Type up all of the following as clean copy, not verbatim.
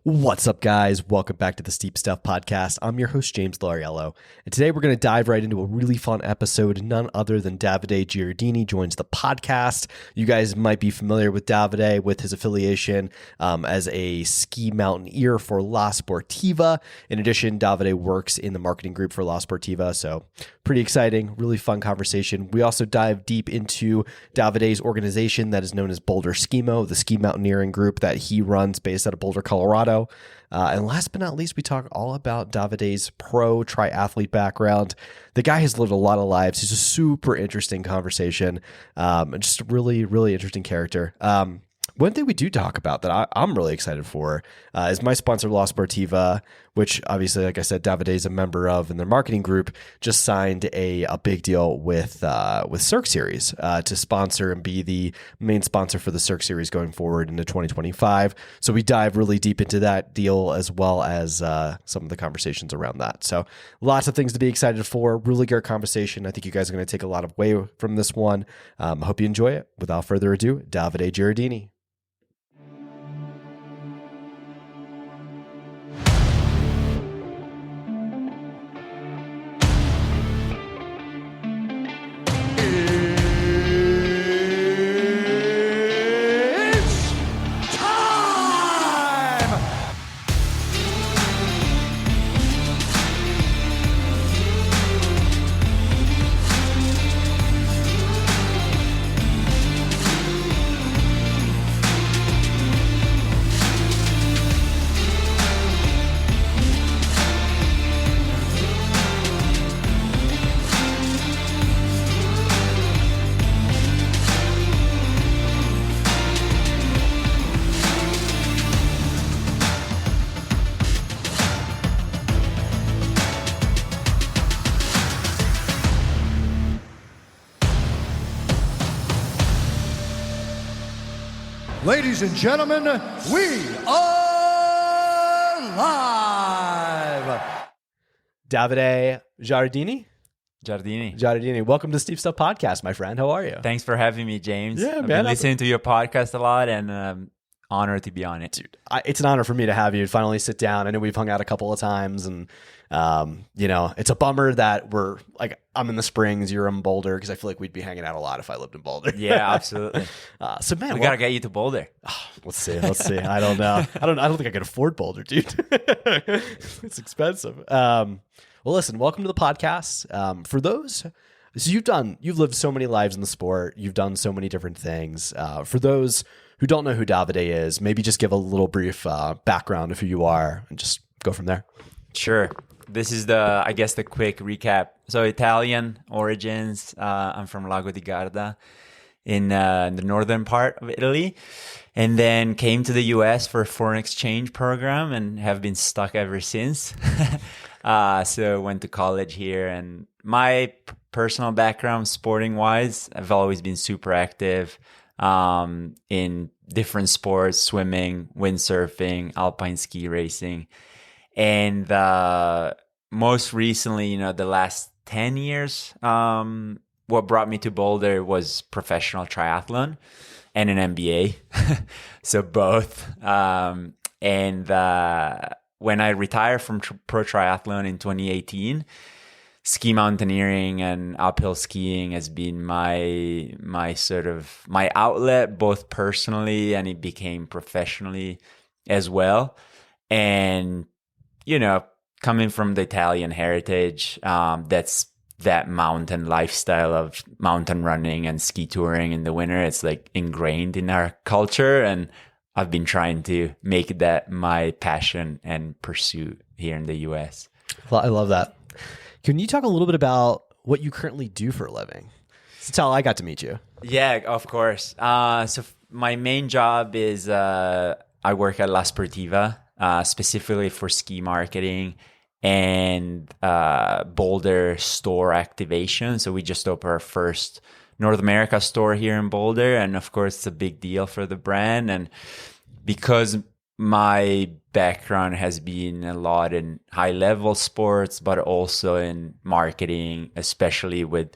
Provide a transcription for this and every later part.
What's up, guys? Welcome back to the Steep Stuff Podcast. I'm your host, James Lariello, and today we're going to dive right into a really fun episode. None other than Davide Giardini joins the podcast. You guys might be familiar with Davide with his affiliation as a ski mountaineer for La Sportiva. In addition, Davide works in the marketing group for La Sportiva, so pretty exciting, really fun conversation. We also dive deep into Davide's organization that is known as Boulder Skimo, the ski mountaineering group that he runs based out of Boulder, Colorado. And last but not least, we talk all about Davide's pro triathlete background. The guy has lived a lot of lives. He's a super interesting conversation, and just a really, really interesting character. One thing we do talk about that I'm really excited for is my sponsor, La Sportiva, which obviously, like I said, Davide is a member of, and their marketing group just signed a big deal with Cirque Series to sponsor and be the main sponsor for the Cirque Series going forward into 2025. So we dive really deep into that deal as well as some of the conversations around that. So lots of things to be excited for. Really good conversation. I think you guys are going to take a lot of away from this one. I hope you enjoy it. Without further ado, Davide Giardini. Ladies and gentlemen, we are live. Davide Giardini. Giardini. Welcome to Steep Stuff Podcast, my friend. How are you? Thanks for having me, James. Yeah, I've man. been listening to your podcast a lot and honored to be on it. Dude, it's an honor for me to have you finally sit down. I know we've hung out a couple of times, and it's a bummer that I'm in the Springs, you're in Boulder, because I feel like we'd be hanging out a lot if I lived in Boulder. Yeah, absolutely. So man, we gotta get you to Boulder. Let's see. I don't know. I don't think I could afford Boulder, dude. It's expensive. Well, listen, welcome to the podcast. For those, so you've lived so many lives in the sport. You've done so many different things. For those who don't know who Davide is, maybe just give a little brief background of who you are and just go from there. Sure. This is the quick recap. So Italian origins. I'm from Lago di Garda in the northern part of Italy, and then came to the US for a foreign exchange program and have been stuck ever since. So went to college here, and my personal background sporting wise, I've always been super active in different sports, swimming, windsurfing, alpine ski racing. And most recently, the last 10 years, what brought me to Boulder was professional triathlon and an MBA. So both. And when I retired from pro triathlon in 2018, ski mountaineering and uphill skiing has been my outlet, both personally, and it became professionally as well. And coming from the Italian heritage, that's that mountain lifestyle of mountain running and ski touring in the winter. It's like ingrained in our culture, and I've been trying to make that my passion and pursuit here in the US. Well, I love that. Can you talk a little bit about what you currently do for a living? That's how I got to meet you. Yeah, of course. My main job is I work at La Sportiva, specifically for ski marketing and Boulder store activation. So we just opened our first North America store here in Boulder, and of course it's a big deal for the brand. And because my background has been a lot in high level sports, but also in marketing, especially with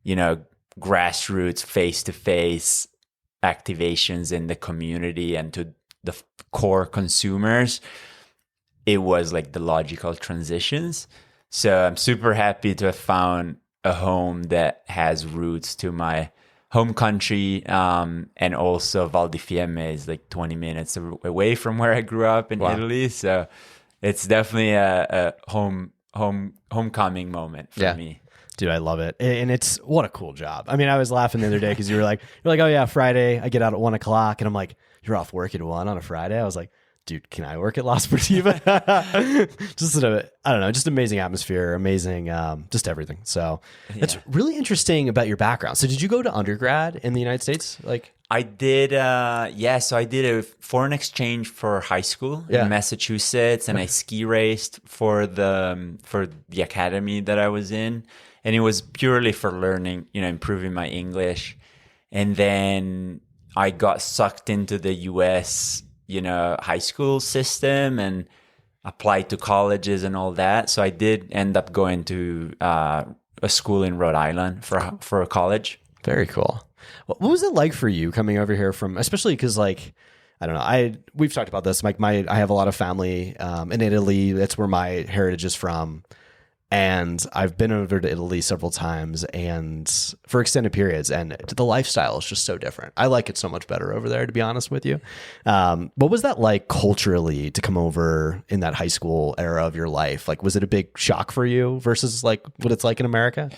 grassroots face-to-face activations in the community, and to the core consumers, it was like the logical transitions. So I'm super happy to have found a home that has roots to my home country, and also Val di Fiemme is like 20 minutes away from where I grew up in Italy. So it's definitely a homecoming moment for me. Dude, I love it. And it's what a cool job. I mean, I was laughing the other day because you're like, oh yeah, Friday, I get out at 1:00. And I'm like, you're off work at 1 on a Friday? I was like, dude, can I work at La Sportiva? I don't know, just amazing atmosphere, amazing, just everything. So that's really interesting about your background. So did you go to undergrad in the United States? Like I did, so I did a foreign exchange for high school in Massachusetts, and I ski raced for the academy that I was in. And it was purely for learning, improving my English. And then I got sucked into the US, high school system and applied to colleges and all that. So I did end up going to a school in Rhode Island for a college. Very cool. What was it like for you coming over here from, especially because like, I don't know, we've talked about this. Like I have a lot of family in Italy. That's where my heritage is from. And I've been over to Italy several times and for extended periods, and the lifestyle is just so different. I like it so much better over there, to be honest with you. What was that like culturally to come over in that high school era of your life? Like, was it a big shock for you versus like what it's like in America?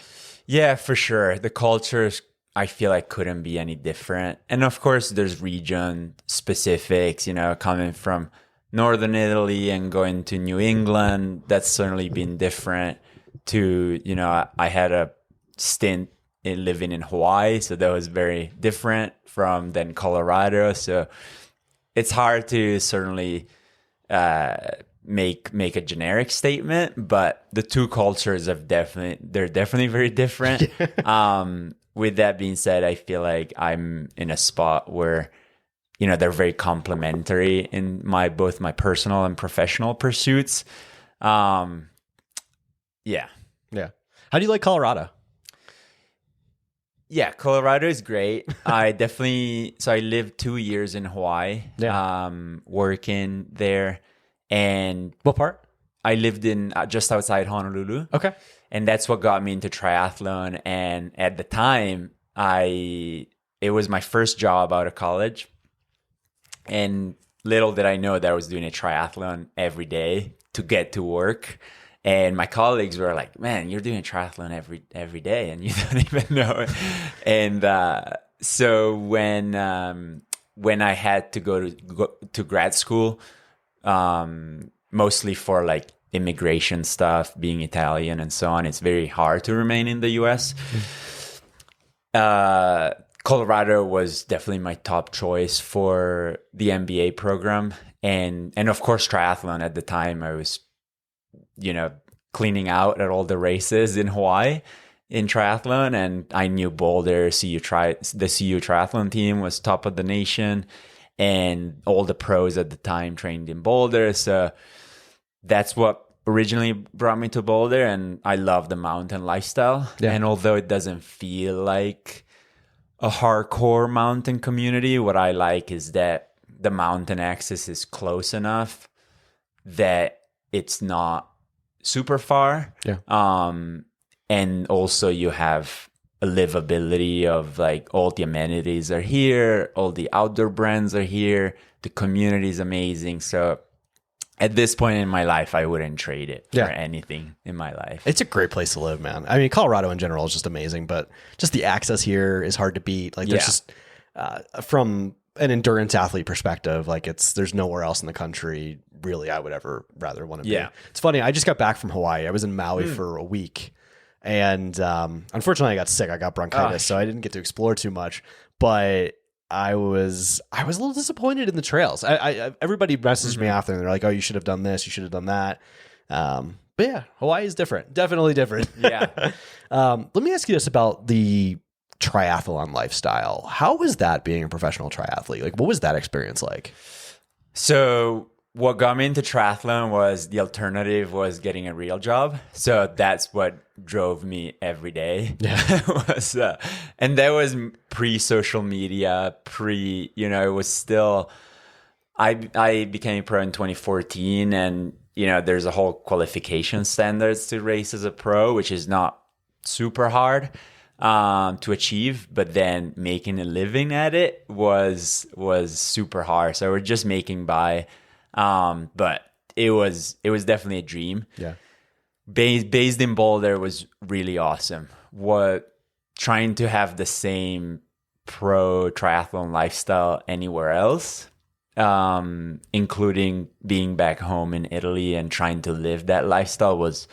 Yeah, for sure. The cultures, I feel like couldn't be any different. And of course, there's region specifics, coming from Northern Italy and going to New England, that's certainly been different to, I had a stint in living in Hawaii, so that was very different from then Colorado. So it's hard to certainly make a generic statement, but the two cultures they're definitely very different. With that being said, I feel like I'm in a spot where they're very complementary in both my personal and professional pursuits. Yeah. How do you like Colorado? Yeah, Colorado is great. I lived 2 years in Hawaii, working there. And what part? I lived in just outside Honolulu. Okay. And that's what got me into triathlon. And at the time, it was my first job out of college. And little did I know that I was doing a triathlon every day to get to work. And my colleagues were like, man, you're doing a triathlon every day and you don't even know it. And so when I had to go to grad school, mostly for like immigration stuff, being Italian and so on, it's very hard to remain in the US. Colorado was definitely my top choice for the MBA program. And of course, triathlon at the time, I was, cleaning out at all the races in Hawaii in triathlon. And I knew Boulder, the CU triathlon team was top of the nation. And all the pros at the time trained in Boulder. So that's what originally brought me to Boulder. And I love the mountain lifestyle. Yeah. And although it doesn't feel like a hardcore mountain community, what I like is that the mountain access is close enough that it's not super far. Yeah. And also you have a livability of like all the amenities are here, all the outdoor brands are here, the community is amazing. So at this point in my life, I wouldn't trade it for anything in my life. It's a great place to live, man. I mean, Colorado in general is just amazing, but just the access here is hard to beat. Like there's just, from an endurance athlete perspective, like there's nowhere else in the country really I would ever rather want to be. It's funny. I just got back from Hawaii. I was in Maui for a week and, unfortunately I got sick. I got bronchitis, so I didn't get to explore too much, but I was a little disappointed in the trails. Everybody messaged me after and they're like, oh, you should have done this. You should have done that. But yeah, Hawaii is different. Definitely different. Yeah. Let me ask you this about the triathlon lifestyle. How was that being a professional triathlete? Like, what was that experience like? So what got me into triathlon was the alternative was getting a real job. So that's what drove me every day. Yeah. And that was pre-social media, it was still I became a pro in 2014, and there's a whole qualification standards to race as a pro, which is not super hard to achieve, but then making a living at it was super hard. So we're just making by, but it was definitely a dream. Yeah. Based in Boulder was really awesome. Trying to have the same pro triathlon lifestyle anywhere else, including being back home in Italy and trying to live that lifestyle, was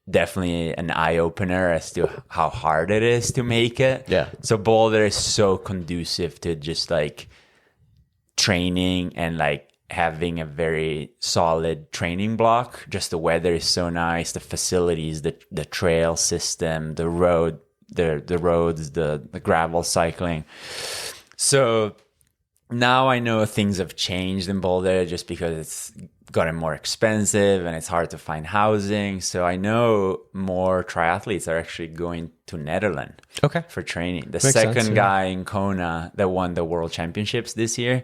definitely an eye-opener as to how hard it is to make it. Yeah. So Boulder is so conducive to just like training and like having a very solid training block. Just the weather is so nice, the facilities, the trail system, the roads, the gravel cycling. So now I know things have changed in Boulder just because it's gotten more expensive and it's hard to find housing. So I know more triathletes are actually going to Netherlands for training. The Makes second sense, yeah. guy in Kona that won the World Championships this year,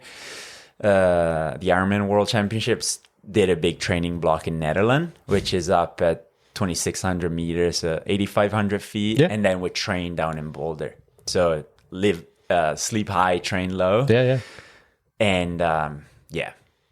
the Ironman World Championships, did a big training block in Netherlands, which is up at 2,600 meters, 8,500 feet. Yeah. And then we train down in Boulder. So sleep high, train low. Yeah. And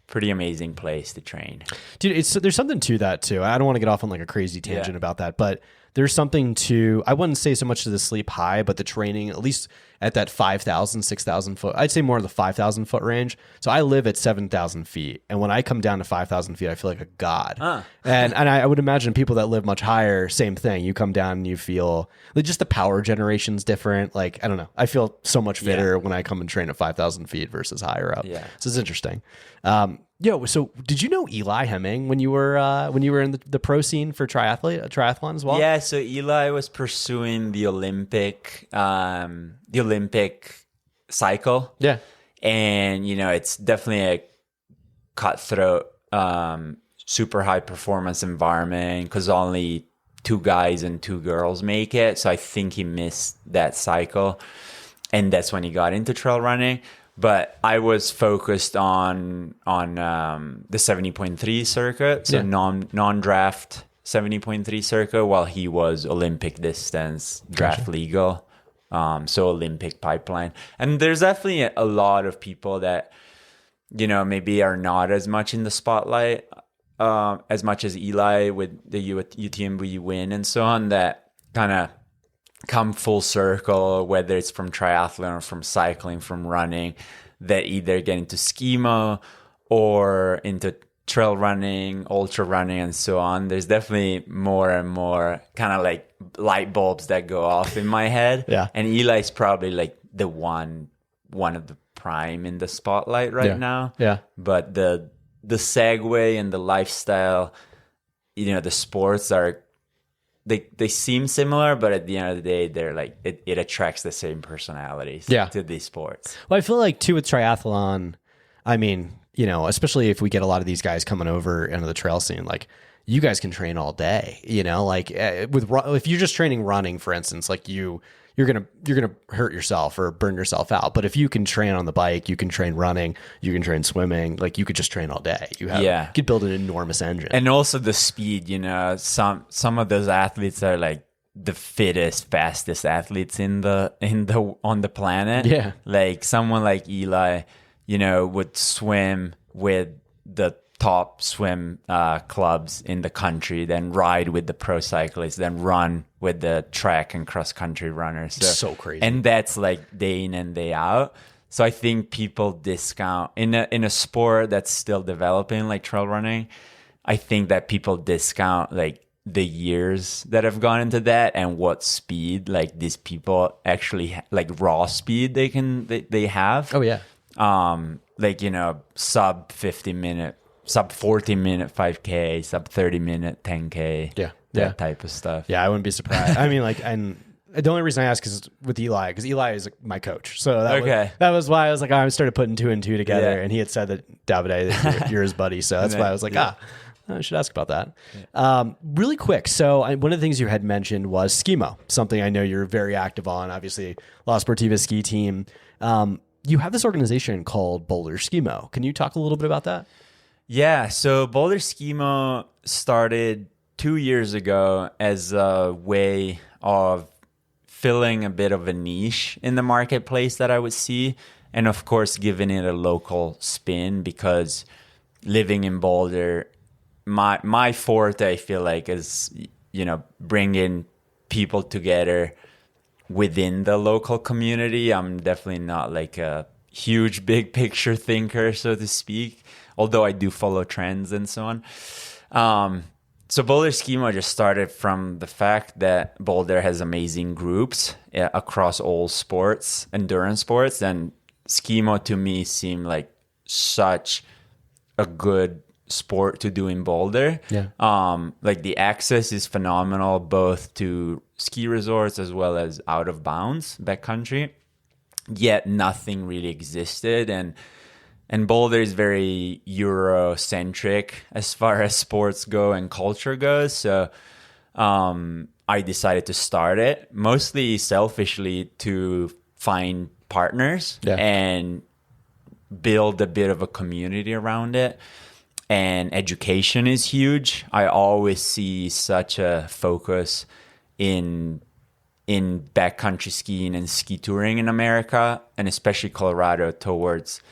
pretty amazing place to train. Dude, there's something to that too. I don't want to get off on like a crazy tangent about that, but there's something to, I wouldn't say so much to the sleep high, but the training, at least at that 5,000, 6,000 foot, I'd say more of the 5,000 foot range. So I live at 7,000 feet. And when I come down to 5,000 feet, I feel like a god. And I would imagine people that live much higher, same thing. You come down and you feel like just the power generation's different. Like, I don't know. I feel so much fitter when I come and train at 5,000 feet versus higher up. Yeah. So it's interesting. So did you know Eli Hemming when you were in the pro scene for triathlon as well? Yeah, so Eli was pursuing the Olympic cycle. Yeah. And it's definitely a cutthroat, super high performance environment because only 2 guys and 2 girls make it. So I think he missed that cycle, and that's when he got into trail running. But I was focused on the 70.3 circuit, so non-draft 70.3 circuit, while he was Olympic distance, draft legal, so Olympic pipeline. And there's definitely a lot of people that maybe are not as much in the spotlight as much as Eli with the UTMB win and so on, that kind of come full circle, whether it's from triathlon or from cycling, from running, that either get into skimo or into trail running, ultra running, and so on. There's definitely more and more kind of like light bulbs that go off in my head. Yeah. And Eli's probably like the one of the prime in the spotlight right now. Yeah. But the segue and the lifestyle, the sports are, they seem similar, but at the end of the day, they're like it attracts the same personalities to these sports. Well, I feel like too with triathlon, I mean, especially if we get a lot of these guys coming over into the trail scene, like you guys can train all day, like if you're just training running, for instance, like you're gonna hurt yourself or burn yourself out. But if you can train on the bike, you can train running, you can train swimming, like you could just train all day. You could build an enormous engine. And also the speed, some of those athletes are like the fittest, fastest athletes on the planet. Yeah. Like someone like Eli, would swim with the top swim clubs in the country, then ride with the pro cyclists, then run with the track and cross country runners. So crazy. And that's like day in and day out. So I think people discount in a sport that's still developing, like trail running. I think that people discount like the years that have gone into that and what speed like these people actually like raw speed they have. Oh yeah. Sub 40 minute 5K, sub 30 minute 10K. Yeah. That type of stuff. Yeah, I wouldn't be surprised. I mean, and the only reason I ask is with Eli, because Eli is my coach. So that was why I was like, I started putting 2 and 2 together, and he had said that Davide, you're his buddy. So that's why I was like, I should ask about that. Really quick. So one of the things you had mentioned was Skimo, something I know you're very active on. Obviously, La Sportiva ski team. you have this organization called Boulder Skimo. Can you talk a little bit about that? Yeah, so Boulder Skimo started 2 years ago as a way of filling a bit of a niche in the marketplace that I would see, and of course giving it a local spin, because living in Boulder, my forte, I feel like, is, you know, bringing people together within the local community. I'm definitely not like a huge big picture thinker, so to speak, although I do follow trends and so on. So Boulder Skimo just started from the fact that Boulder has amazing groups across all sports, endurance sports, and Skimo to me seemed like such a good sport to do in Boulder. Yeah. Like the access is phenomenal, both to ski resorts as well as out of bounds backcountry. Yet nothing really existed, and Boulder is very Eurocentric as far as sports go and culture goes. So I decided to start it, mostly selfishly, to find partners and build a bit of a community around it. And education is huge. I always see such a focus in backcountry skiing and ski touring in America, and especially Colorado, towards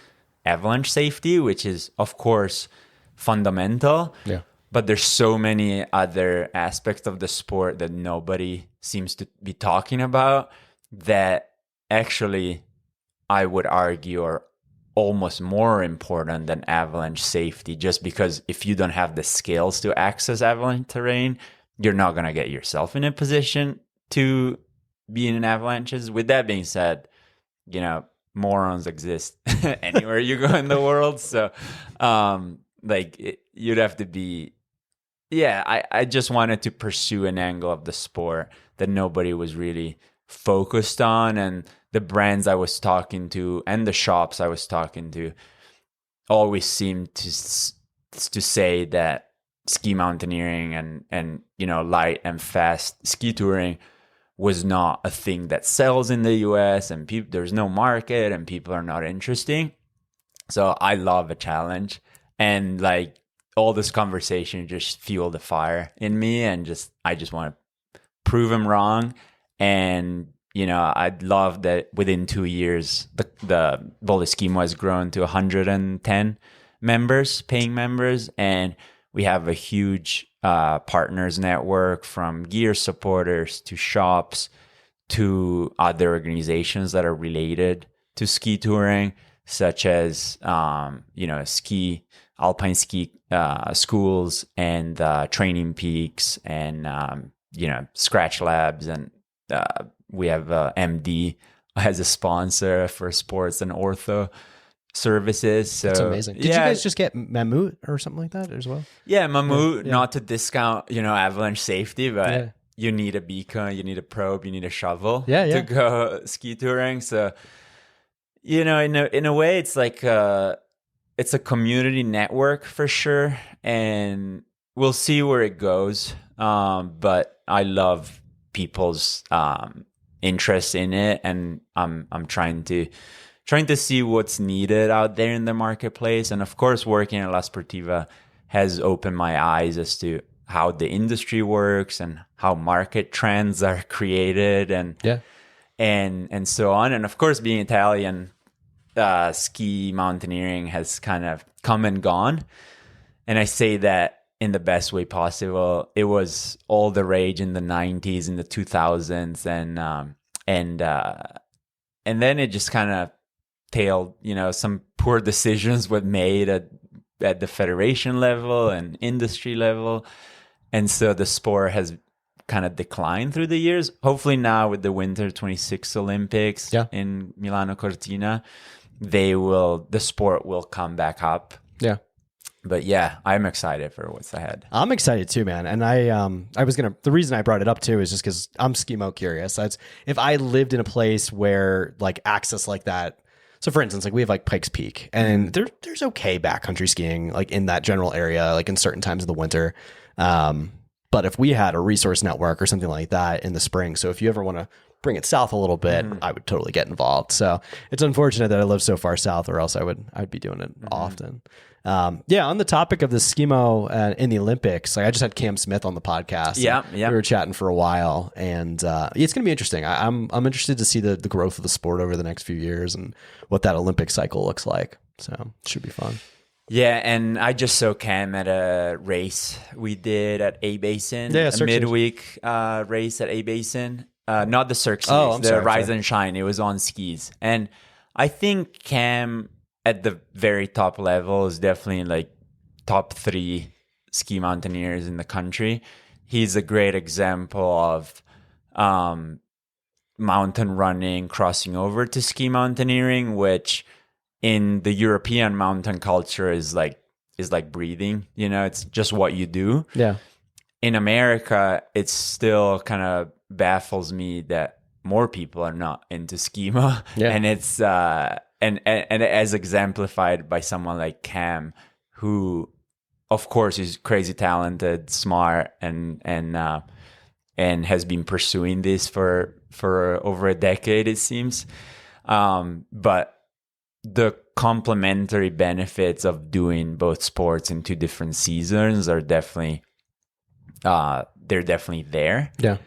avalanche safety, which is of course fundamental. Yeah. But there's so many other aspects of the sport that nobody seems to be talking about that actually I would argue are almost more important than avalanche safety, just because if you don't have the skills to access avalanche terrain, you're not going to get yourself in a position to be in avalanches. With that being said, you know, morons exist anywhere you go in the world. So you'd have to be, I just wanted to pursue an angle of the sport that nobody was really focused on. And the brands I was talking to and the shops I was talking to always seemed to say that ski mountaineering and you know, light and fast ski touring was not a thing that sells in the US, and there's no market and people are not interesting. So I love a challenge, and like all this conversation just fueled the fire in me, and I just want to prove them wrong. And you know, I'd love that within 2 years the Boulder Skimo has grown to 110 members, paying members, and we have a huge partners network, from gear supporters to shops to other organizations that are related to ski touring, such as alpine ski schools and training peaks and scratch labs, and we have MD as a sponsor for sports and ortho services. So that's amazing. Did you guys just get Mammut or something like that as well? Yeah, Mammut, not to discount, avalanche safety, but you need a beacon, you need a probe, you need a shovel to go ski touring. So, in a way, it's like it's a community network for sure, and we'll see where it goes. But I love people's interest in it, and I'm trying to see what's needed out there in the marketplace. And of course, working at La Sportiva has opened my eyes as to how the industry works and how market trends are created and so on. And of course, being Italian, ski mountaineering has kind of come and gone. And I say that in the best way possible. It was all the rage in the 90s, in the 2000s, and then it just kind of tailed, some poor decisions were made at the federation level and industry level. And so the sport has kind of declined through the years. Hopefully now with the Winter 26 Olympics in Milano Cortina, the sport will come back up. Yeah. But I'm excited for what's ahead. I'm excited too, man. And the reason I brought it up too is just because I'm skimo curious. If I lived in a place where like access like that, so for instance, like we have like Pikes Peak, and there's okay backcountry skiing like in that general area, like in certain times of the winter. But if we had a resource network or something like that in the spring, so if you ever want to bring it south a little bit, I would totally get involved. So it's unfortunate that I live so far south, or else I'd be doing it often. Yeah, on the topic of the skimo in the Olympics, like I just had Cam Smith on the podcast. Yeah. We were chatting for a while, and it's going to be interesting. I'm interested to see the growth of the sport over the next few years and what that Olympic cycle looks like. So it should be fun. Yeah, and I just saw Cam at a race we did at A Basin, a midweek race at A Basin. Not the Cirque Series, the Rise and Shine. It was on skis. And I think Cam at the very top level is definitely like top 3 ski mountaineers in the country. He's a great example of mountain running crossing over to ski mountaineering, which in the European mountain culture is like breathing, it's just what you do. Yeah. In America, it still kind of baffles me that more people are not into skimo. Yeah. And it's and as exemplified by someone like Cam, who of course is crazy talented, smart, and has been pursuing this for over a decade, it seems. But the complementary benefits of doing both sports in 2 different seasons are definitely they're definitely there. Yeah.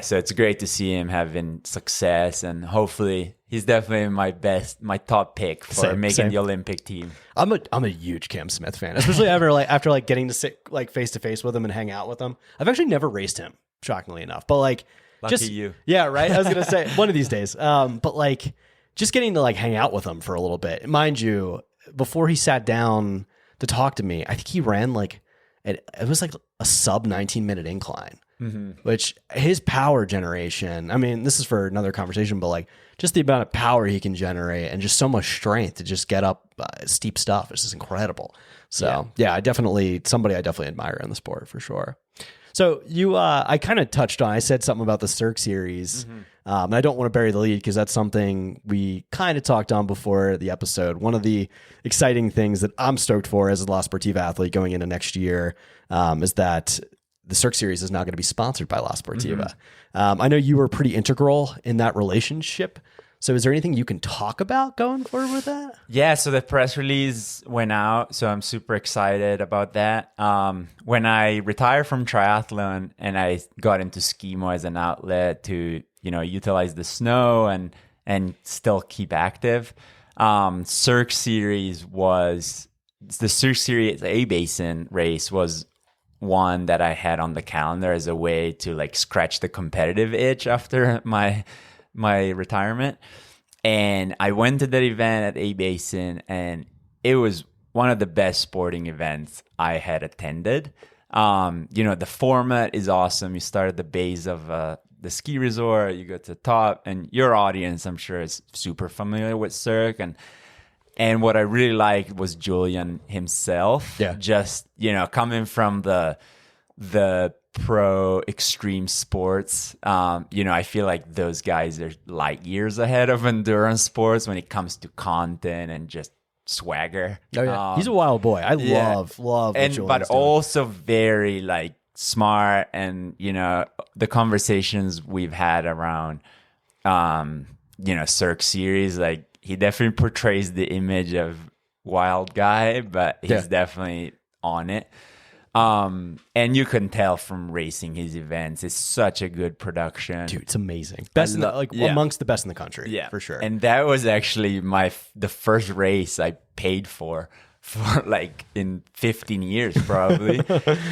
So it's great to see him having success, and hopefully he's definitely my top pick for making the Olympic team. I'm a huge Cam Smith fan, especially after getting to sit face to face with him and hang out with him. I've actually never raced him, shockingly enough, but lucky you. Yeah, right. I was gonna say one of these days. But just getting to hang out with him for a little bit. Mind you, before he sat down to talk to me, I think he ran it was a sub 19-minute incline, which his power generation, I mean, this is for another conversation, but just the amount of power he can generate and just so much strength to just get up steep stuff is just incredible. So yeah, somebody I definitely admire in the sport for sure. So I kind of touched on, I said something about the Cirque Series. And I don't want to bury the lead because that's something we kind of talked on before the episode. One of the exciting things that I'm stoked for as a La Sportiva athlete going into next year is that the Cirque Series is now going to be sponsored by La Sportiva. I know you were pretty integral in that relationship. So is there anything you can talk about going forward with that? Yeah, so the press release went out, so I'm super excited about that. When I retired from triathlon and I got into skimo as an outlet to utilize the snow and still keep active, Cirque Series A Basin race was one that I had on the calendar as a way to scratch the competitive itch after my retirement. And I went to that event at A Basin, and it was one of the best sporting events I had attended. The format is awesome. You start at the base of the ski resort, you go to the top, and your audience, I'm sure, is super familiar with Cirque. And what I really liked was Julian himself. Yeah. Just, coming from the pro extreme sports, I feel like those guys are light years ahead of endurance sports when it comes to content and just swagger. Oh yeah, he's a wild boy. I love what Julian's but doing. Also very smart, and the conversations we've had around Cirque Series, he definitely portrays the image of wild guy, but he's definitely on it. And you can tell from racing his events, it's such a good production. Dude, it's amazing. Best amongst the best in the country, for sure. And that was actually the first race I paid for in 15 years probably.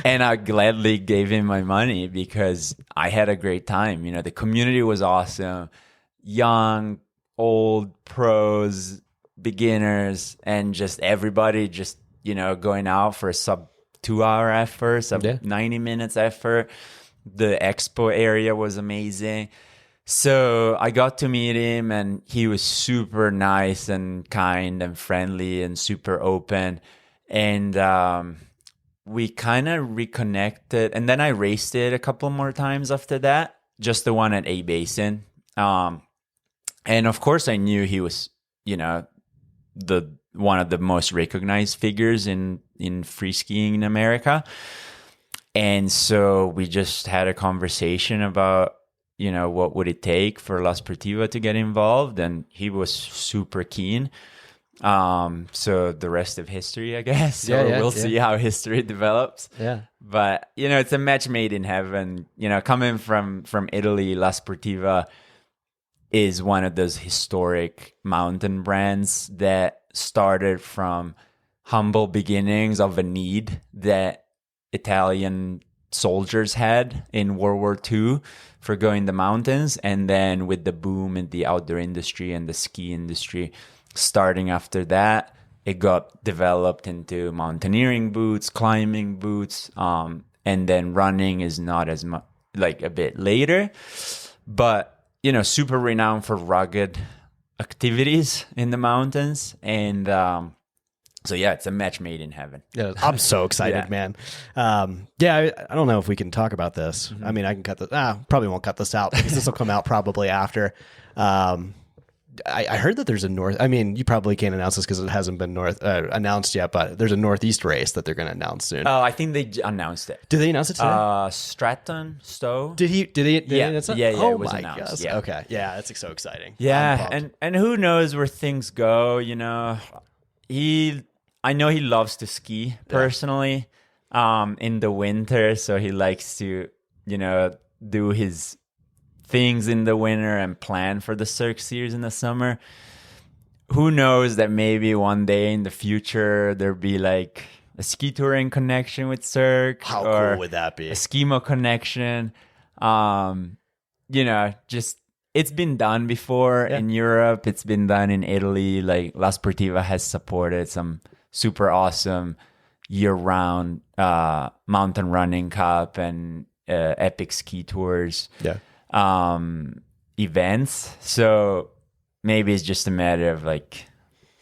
And I gladly gave him my money because I had a great time. The community was awesome. Young, old, pros, beginners, and just everybody just, going out for a sub 2-hour effort, sub 90 minutes effort. The expo area was amazing. So I got to meet him, and he was super nice and kind and friendly and super open. And we kind of reconnected. And then I raced it a couple more times after that, just the one at A Basin. And of course, I knew he was, the one of the most recognized figures in free skiing in America. And so we just had a conversation about, what would it take for La Sportiva to get involved, and he was super keen. So the rest of history, I guess. We'll see how history develops. Yeah. But it's a match made in heaven. Coming from Italy, La Sportiva is one of those historic mountain brands that started from humble beginnings of a need that Italian soldiers had in World War II for going the mountains, and then with the boom in the outdoor industry and the ski industry starting after that, it got developed into mountaineering boots, climbing boots, and then running is not as much, like a bit later, but super renowned for rugged activities in the mountains. And so it's a match made in heaven. Yeah, I'm so excited, man. I don't know if we can talk about this. I mean, I can cut this. Probably won't cut this out because this will come out probably after. I heard that there's a north. I mean, you probably can't announce this because it hasn't been announced yet. But there's a northeast race that they're going to announce soon. Oh, I think they announced it. Did they announce it today? Stratton Stowe. Did he? Yeah. Announce it? Yeah. Oh it was my announced. gosh. Yeah. Okay. Yeah, that's so exciting. Yeah, and who knows where things go? I know he loves to ski personally. In the winter, so he likes to do his things in the winter and plan for the Cirque Series in the summer. Who knows that maybe one day in the future there'll be like a ski touring connection with Cirque. How or cool would that be? A Skimo connection. Just it's been done before in Europe. It's been done in Italy. Like La Sportiva has supported some super awesome year-round mountain running cup and epic ski tours. Yeah. Events. So maybe it's just a matter of like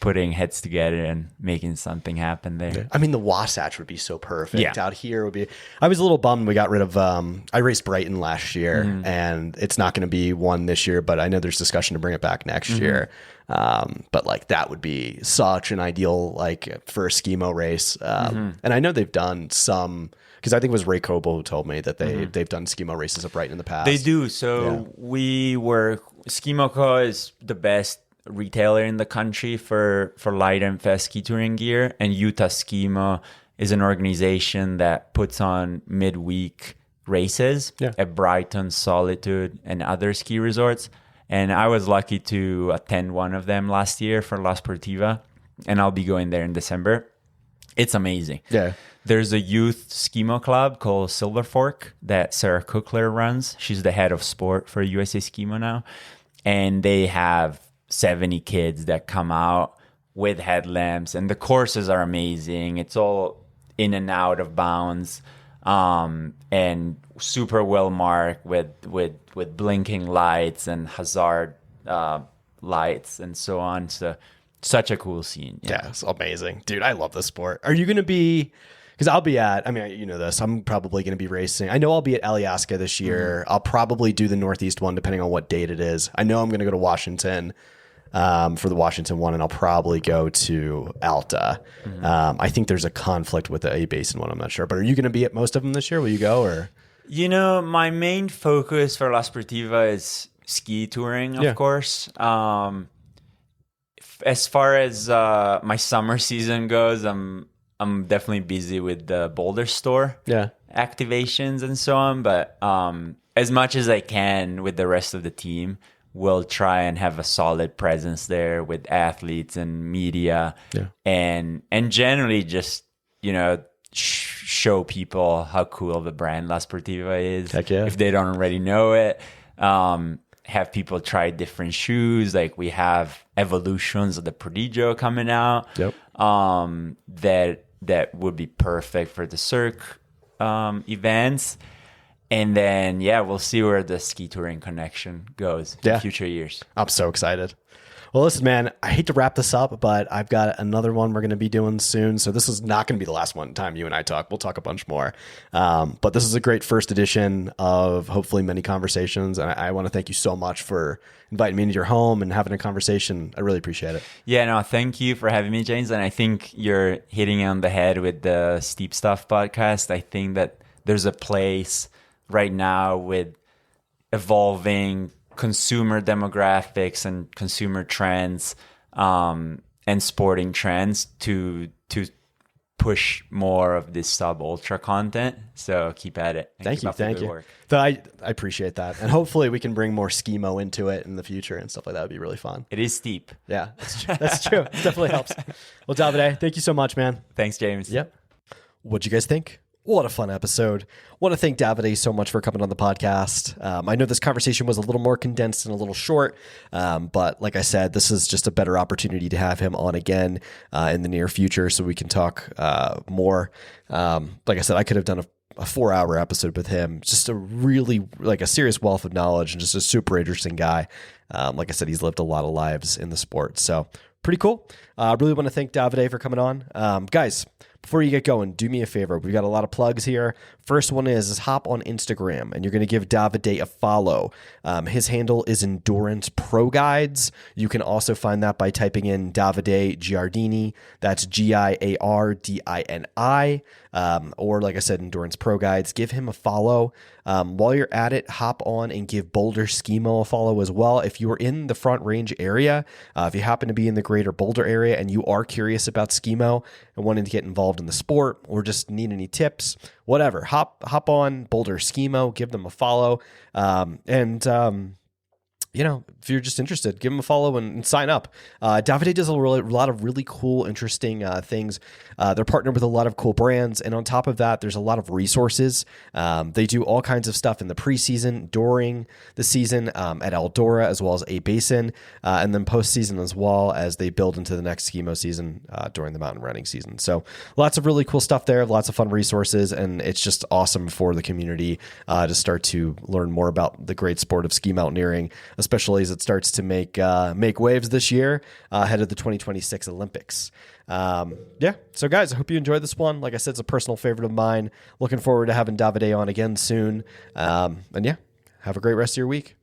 putting heads together and making something happen there. Yeah. I mean, the Wasatch would be so perfect. Yeah. Out here would be. I was a little bummed we got rid of. I raced Brighton last year, and it's not going to be one this year. But I know there's discussion to bring it back next year. But like that would be such an ideal for a Skimo race. And I know they've done some. Because I think it was Ray Coble who told me that they've done Skimo races at Brighton in the past. They do. So Skimo.co is the best retailer in the country for light and fast ski touring gear, and Utah Skimo is an organization that puts on midweek races at Brighton, Solitude, and other ski resorts. And I was lucky to attend one of them last year for La Sportiva, and I'll be going there in December. It's amazing. Yeah. There's a youth Skimo club called Silver Fork that Sarah Cookler runs. She's the head of sport for USA Skimo now. And they have 70 kids that come out with headlamps. And the courses are amazing. It's all in and out of bounds. And super well marked with blinking lights and hazard lights and so on. So such a cool scene. Yeah, it's amazing. Dude, I love this sport. Are you going to be... Because I'll be this. I'm probably going to be racing. I know I'll be at Alyeska this year. I'll probably do the Northeast one, depending on what date it is. I know I'm going to go to Washington for the Washington one, and I'll probably go to Alta. I think there's a conflict with the A Basin one. I'm not sure. But are you going to be at most of them this year? Will you go? Or my main focus for La Sportiva is ski touring, of course. As far as my summer season goes, I'm definitely busy with the Boulder store activations and so on. But as much as I can with the rest of the team, we'll try and have a solid presence there with athletes and media and generally just, show people how cool the brand La Sportiva is. Heck yeah. If they don't already know it. Have people try different shoes. Like we have evolutions of the Prodigio coming out. That would be perfect for the Cirque events. And then, we'll see where the ski touring connection goes in future years. I'm so excited. Well, listen, man, I hate to wrap this up, but I've got another one we're going to be doing soon. So this is not going to be the last one time you and I talk. We'll talk a bunch more. But this is a great first edition of hopefully many conversations. And I want to thank you so much for inviting me into your home and having a conversation. I really appreciate it. Yeah, no, thank you for having me, James. And I think you're hitting on the head with the Steep Stuff podcast. I think that there's a place right now with evolving consumer demographics and consumer trends and sporting trends to push more of this sub ultra content. So keep at it. Thank you. So I appreciate that, and hopefully we can bring more Skimo into it in the future and stuff like that. Would be really fun. It is steep. Yeah, that's true. It definitely helps. Well, Davide, thank you so much, man. Thanks, James. Yep. What'd you guys think? What a fun episode. Want to thank Davide so much for coming on the podcast. I know this conversation was a little more condensed and a little short, but like I said, this is just a better opportunity to have him on again in the near future so we can talk more. Like I said, I could have done a 4-hour episode with him. Just a really, like, a serious wealth of knowledge and just a super interesting guy. Like I said, he's lived a lot of lives in the sport. So pretty cool. I really want to thank Davide for coming on. Guys, before you get going, do me a favor. We've got a lot of plugs here. First one is hop on Instagram, and you're going to give Davide a follow. His handle is Endurance Pro Guides. You can also find that by typing in Davide Giardini. That's Giardini. Or like I said, Endurance Pro Guides. Give him a follow. While you're at it, hop on and give Boulder Skimo a follow as well. If you're in the Front Range area, if you happen to be in the greater Boulder area and you are curious about Skimo and wanting to get involved in the sport or just need any tips, whatever, hop on Boulder Skimo, give them a follow. If you're just interested, give them a follow and sign up. Davide does a lot of really cool, interesting things. They're partnered with a lot of cool brands. And on top of that, there's a lot of resources. They do all kinds of stuff in the preseason, during the season, at Eldora, as well as A Basin, and then postseason as well as they build into the next Skimo season during the mountain running season. So lots of really cool stuff there, lots of fun resources, and it's just awesome for the community to start to learn more about the great sport of ski mountaineering, especially as it starts to make waves this year ahead of the 2026 Olympics. So guys, I hope you enjoyed this one. Like I said, it's a personal favorite of mine. Looking forward to having Davide on again soon. Have a great rest of your week.